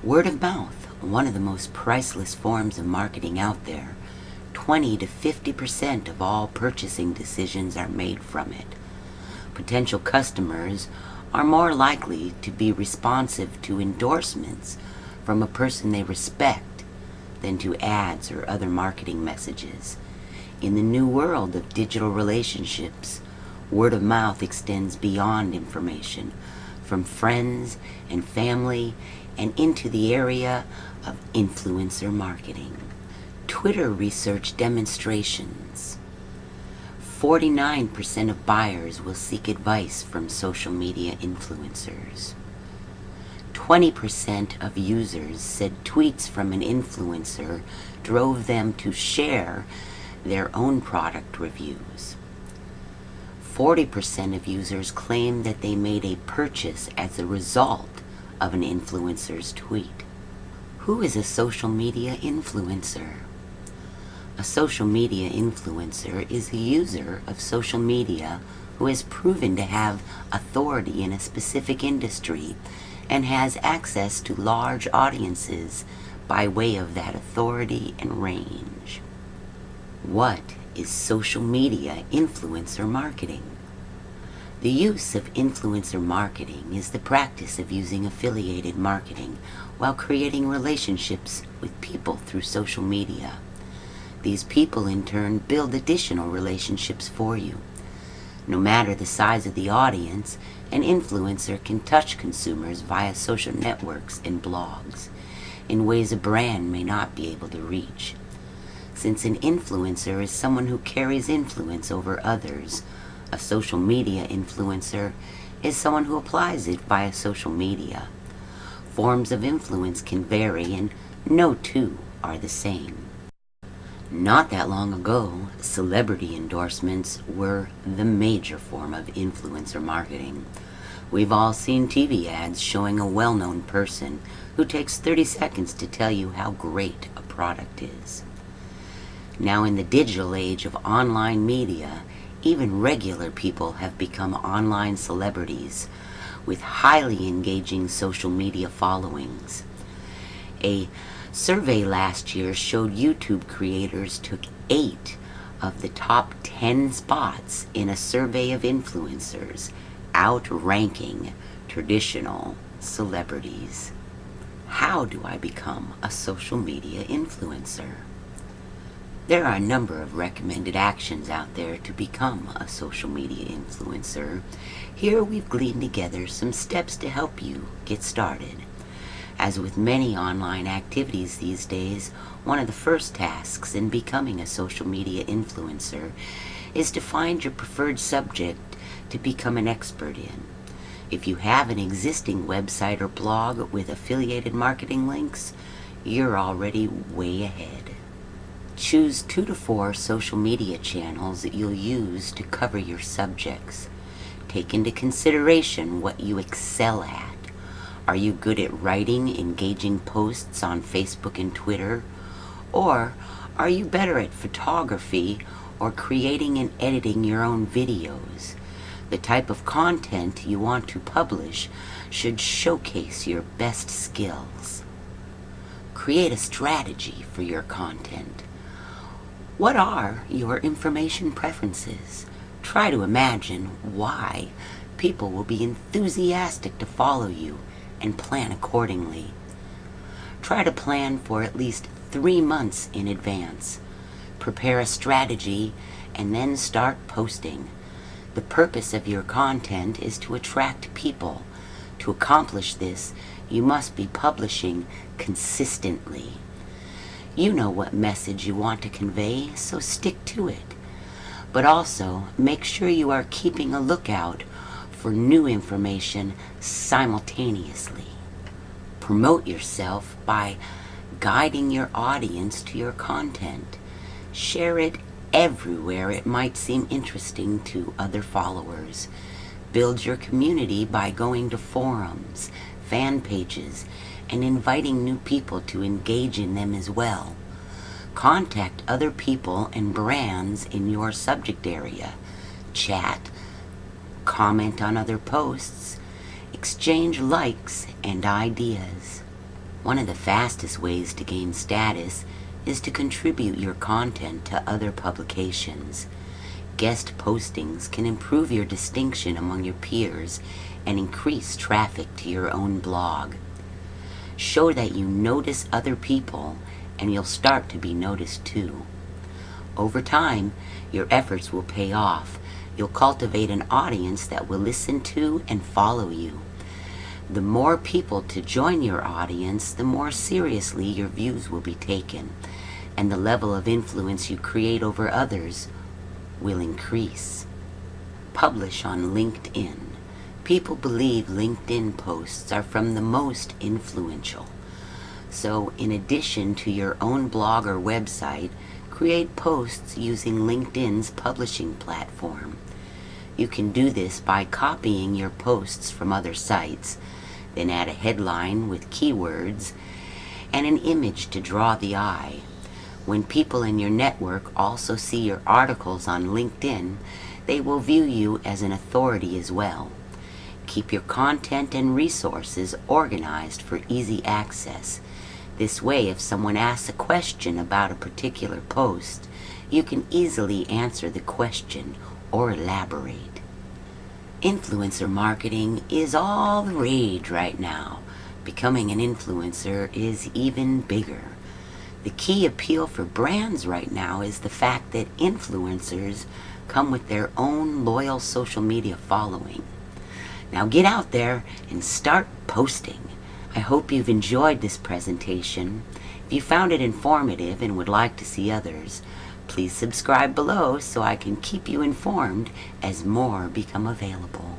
Word of mouth, one of the most priceless forms of marketing out there. 20 to 50% of all purchasing decisions are made from it. Potential customers are more likely to be responsive to endorsements from a person they respect than to ads or other marketing messages. In the new world of digital relationships, word of mouth extends beyond information, from friends and family and into the area of influencer marketing. Twitter research demonstrations 49% of buyers will seek advice from social media influencers. 20% of users said tweets from an influencer drove them to share their own product reviews. 40% of users claim that they made a purchase as a result of an influencer's tweet. Who is a social media influencer? A social media influencer is a user of social media who has proven to have authority in a specific industry and has access to large audiences by way of that authority and range. What is social media influencer marketing? The use of influencer marketing is the practice of using affiliated marketing while creating relationships with people through social media. These people in turn build additional relationships for you. No matter the size of the audience, an influencer can touch consumers via social networks and blogs in ways a brand may not be able to reach. Since an influencer is someone who carries influence over others, a social media influencer is someone who applies it via social media. Forms of influence can vary, and no two are the same. Not that long ago, celebrity endorsements were the major form of influencer marketing. We've all seen TV ads showing a well-known person who takes 30 seconds to tell you how great a product is. Now, in the digital age of online media, even regular people have become online celebrities with highly engaging social media followings. A survey last year showed YouTube creators took 8 of the top 10 spots in a survey of influencers, outranking traditional celebrities. How do I become a social media influencer? There are a number of recommended actions out there to become a social media influencer. Here we've gleaned together some steps to help you get started. As with many online activities these days, one of the first tasks in becoming a social media influencer is to find your preferred subject to become an expert in. If you have an existing website or blog with affiliated marketing links, you're already way ahead. Choose 2 to 4 social media channels that you'll use to cover your subjects. Take into consideration what you excel at. Are you good at writing engaging posts on Facebook and Twitter? Or are you better at photography or creating and editing your own videos? The type of content you want to publish should showcase your best skills. Create a strategy for your content. What are your information preferences? Try to imagine why people will be enthusiastic to follow you and plan accordingly. Try to plan for at least 3 months in advance. Prepare a strategy and then start posting. The purpose of your content is to attract people. To accomplish this, you must be publishing consistently. You know what message you want to convey, so stick to it. But also, make sure you are keeping a lookout for new information simultaneously. Promote yourself by guiding your audience to your content. Share it everywhere it might seem interesting to other followers. Build your community by going to forums, fan pages, and inviting new people to engage in them as well. Contact other people and brands in your subject area. Chat, comment on other posts, exchange likes and ideas. One of the fastest ways to gain status is to contribute your content to other publications. Guest postings can improve your distinction among your peers and increase traffic to your own blog. Show that you notice other people, and you'll start to be noticed too. Over time, your efforts will pay off. You'll cultivate an audience that will listen to and follow you. The more people to join your audience, the more seriously your views will be taken, and the level of influence you create over others will increase. Publish on LinkedIn. People believe LinkedIn posts are from the most influential. So, in addition to your own blog or website, create posts using LinkedIn's publishing platform. You can do this by copying your posts from other sites, then add a headline with keywords and an image to draw the eye. When people in your network also see your articles on LinkedIn, they will view you as an authority as well. Keep your content and resources organized for easy access. This way, if someone asks a question about a particular post, you can easily answer the question or elaborate. Influencer marketing is all the rage right now. Becoming an influencer is even bigger. The key appeal for brands right now is the fact that influencers come with their own loyal social media following. Now get out there and start posting. I hope you've enjoyed this presentation. If you found it informative and would like to see others, please subscribe below so I can keep you informed as more become available.